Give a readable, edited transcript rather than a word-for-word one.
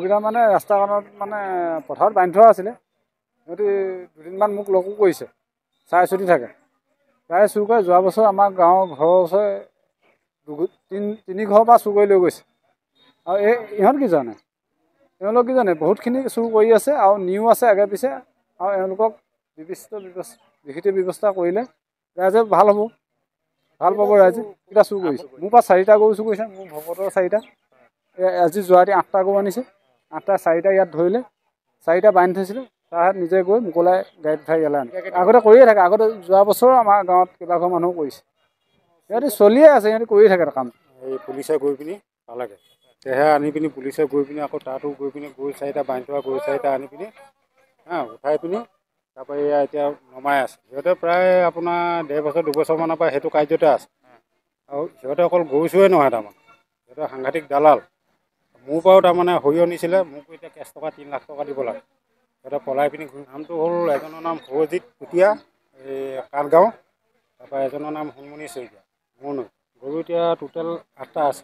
গৰুকেইটা মানে ৰাস্তা কাণত মানে পথাৰত বান্ধি থোৱা আছিলে। সিহঁতি দুদিনমান মোক লগো কৰিছে, চাই চুটি থাকে। প্ৰায় চুৰ কৰে। যোৱা বছৰ আমাৰ গাঁৱৰ ঘৰৰ ওচৰে তিনি ঘৰৰ পৰা চুৰ কৰি লৈ গৈছে। আৰু ইহঁত কিজনে তেওঁলোক কিজনে বহুতখিনি চুৰ কৰি আছে আৰু নিও আছে আগে পিছে। আৰু এওঁলোকক বিহিত ব্যৱস্থা কৰিলে ৰাইজে ভাল হ'ব, ভাল পাব ৰাইজে। কেইটা চুৰ কৰিছে মোৰ পৰা 4টা গৰু চুৰ কৰিছে, মোৰ ভকতৰ 4টা। আজি যোৱা ৰাতি 8টা গৰু আনিছে, 8টা 4টা ইয়াত ধৰিলে, 4টা বান্ধি থৈছিলে। তাৰ নিজে গৈ মোকলাই গাড়ীত উঠাই ইয়ালৈ আনে। আগতে কৰিয়ে থাকে, আগতে যোৱা বছৰো আমাৰ গাঁৱত কেইবাঘৰ মানুহো কৰিছে। সিহঁতি চলিয়ে আছে, সিহঁতি কৰিয়ে থাকে কাম। এই পুলিচে গৈ পিনি পালেগৈ, তেহে আনি পিনি পুলিচে গৈ পিনি আকৌ তাতো গৈ পিনি গৰু 4টা বান্ধি থোৱা গৰু 4টা আনি পিনি উঠাই পিনি তাৰপৰা এয়া এতিয়া নমাই আছে। সিহঁতে প্ৰায় আপোনাৰ 1.5 বছৰ 2 বছৰমানৰ পৰা সেইটো কাৰ্যতে আছে। আৰু সিহঁতে অকল গৰু চুৰে নহয়, তাৰমানে সিহঁতে সাংঘাতিক দালাল। মোৰ পৰাও তাৰমানে সৰিয়হ নিছিলে, মোকো এতিয়া কেছ টকা 3 লাখ টকা দিব লাগে। সিহঁতে পলাই পিনি নামটো হ'ল, এজনৰ নাম সৌৰজিৎ কুটীয়া, এই কাঠগাঁও। তাৰপৰা এজনৰ নাম হুনমুনি শইকীয়া, মোৰ নৈ। গৰু এতিয়া টোটেল 8টা আছে।